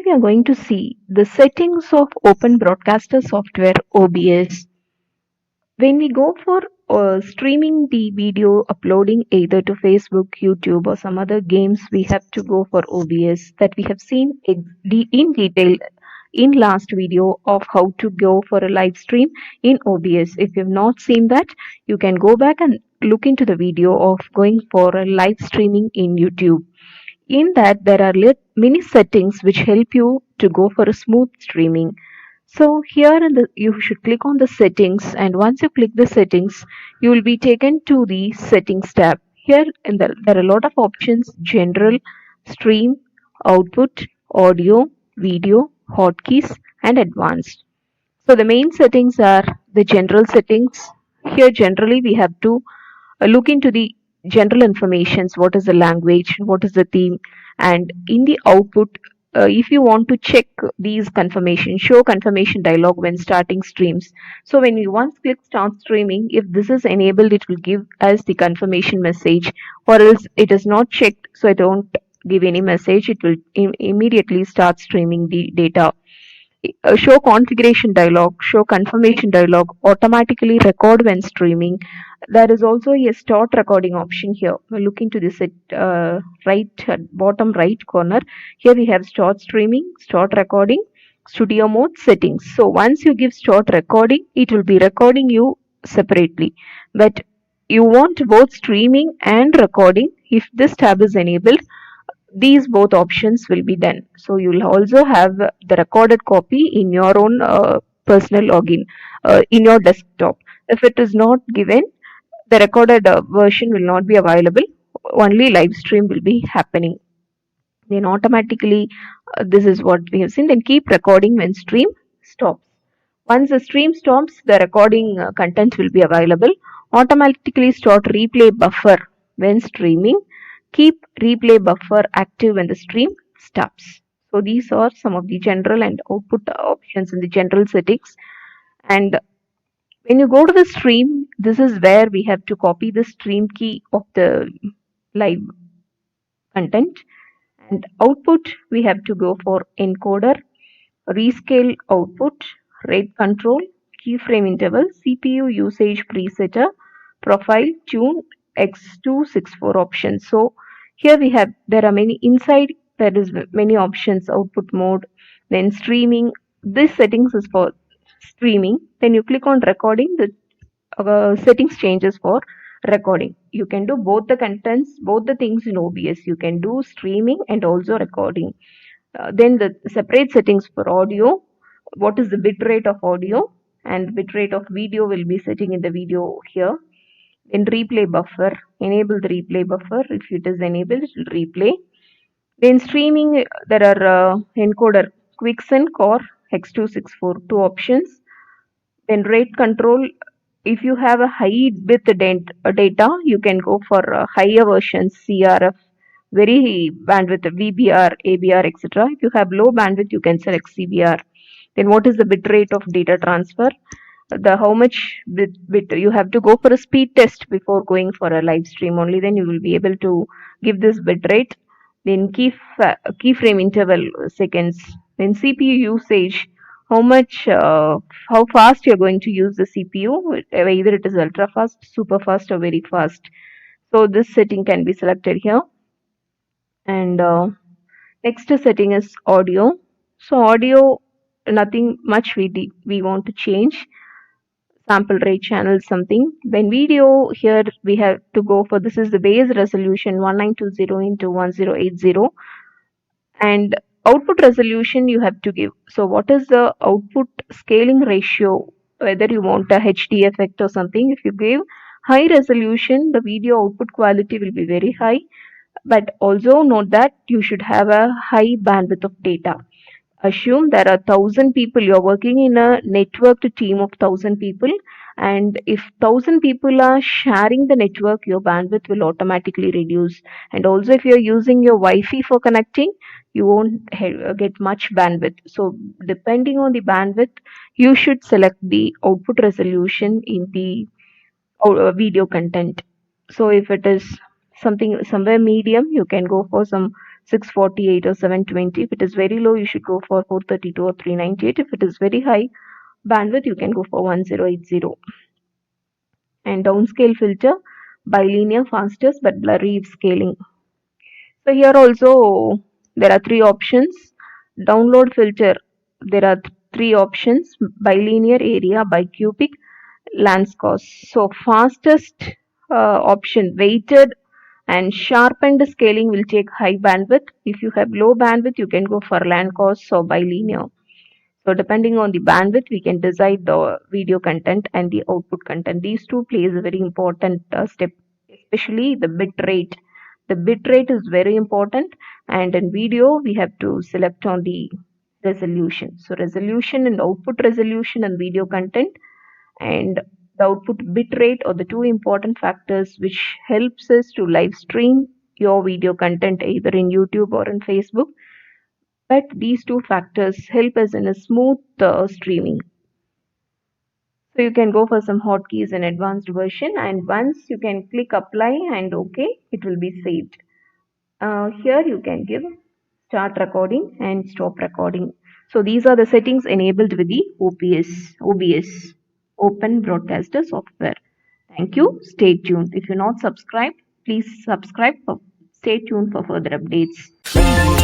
we are going to see the settings of Open Broadcaster software OBS. When we go for streaming the video, uploading either to Facebook, YouTube, or some other games, we have to go for OBS that we have seen in detail in last video of how to go for a live stream in OBS. If you have not seen that, you can go back and look into the video of going for a live streaming in YouTube. In that, there are many settings which help you to go for a smooth streaming. So here you should click on the settings, and once you click the settings, you will be taken to the settings tab. Here there are a lot of options: general, stream, output, audio, video, hotkeys, and advanced. So the main settings are the general settings. Here generally we have to look into the general informations: what is the language, what is the theme, and in the output, if you want to check these confirmation, show confirmation dialog when starting streams. So when you once click start streaming, if this is enabled, it will give us the confirmation message, or else it is not checked, so it won't give any message. It will immediately start streaming the data. Show configuration dialog, show confirmation dialog, automatically record when streaming. There is also a start recording option here. Look into this bottom right corner. Here we have start streaming, start recording, studio mode, settings. So once you give start recording, it will be recording you separately. But you want both streaming and recording. If this tab is enabled, these both options will be done. So you will also have the recorded copy in your own personal login in your desktop. If it is not given, the recorded version will not be available. Only live stream will be happening. Then automatically, this is what we have seen. Then keep recording when stream stops. Once the stream stops, the recording content will be available. Automatically start replay buffer when streaming. Keep replay buffer active when the stream stops. So these are some of the general and output options in the general settings. And when you go to the stream, this is where we have to copy the stream key of the live content. And output, we have to go for encoder, rescale output, rate control, keyframe interval, CPU usage presetter, profile, tune, X264 options. So here we have, there are many inside, there is many options: output mode, then streaming. This settings is for streaming. Then you click on recording, the settings changes for recording. You can do both the contents, both the things in OBS. You can do streaming and also recording. Then the separate settings for audio, what is the bit rate of audio, and bit rate of video will be setting in the video here. Then replay buffer, enable the replay buffer. If it is enabled, it will replay. Then streaming, there are encoder, quicksync or X264, two options. Then rate control, if you have a high bit data, you can go for higher versions, CRF, very bandwidth, VBR, ABR, etc. If you have low bandwidth, you can select CBR. Then what is the bit rate of data transfer? How much bit you have to go for a speed test before going for a live stream. Only then you will be able to give this bit rate. Then keyframe interval seconds. Then CPU usage, how much, how fast you are going to use the CPU. Either it is ultra fast, super fast, or very fast. So this setting can be selected here. And next setting is audio. So audio, nothing much we want to change. Sample rate channel something. Then video, here we have to go for, this is the base resolution 1920 into 1080, and output resolution you have to give. So what is the output scaling ratio, whether you want a HD effect or something. If you give high resolution, the video output quality will be very high, but also note that you should have a high bandwidth of data. Assume there are 1,000 people, you are working in a networked team of 1,000 people, and if 1,000 people are sharing the network, your bandwidth will automatically reduce. And also if you are using your Wi-Fi for connecting, you won't get much bandwidth. So depending on the bandwidth, you should select the output resolution in the video content. So if it is somewhere medium, you can go for some 648 or 720. If it is very low, you should go for 432 or 398. If it is very high bandwidth, you can go for 1080. And downscale filter, bilinear, fastest but blurry scaling. So here also there are three options. Download filter, there are three options: bilinear, area, bicubic, Lanscos. So fastest option, weighted and sharpened scaling, will take high bandwidth. If you have low bandwidth, you can go for Lanscos or bilinear. So depending on the bandwidth, we can decide the video content and the output content. These two plays a very important step, especially the bit rate. The bit rate is very important, and in video we have to select on the resolution. So resolution and output resolution and video content and the output bit rate are the two important factors which helps us to live stream your video content either in YouTube or in Facebook. But these two factors help us in a smooth streaming. So you can go for some hotkeys in advanced version, and once you can click apply and OK, it will be saved. Here you can give start recording and stop recording. So these are the settings enabled with the OBS, Open Broadcaster software. Thank you. Stay tuned. If you're not subscribed, please subscribe. Stay tuned for further updates.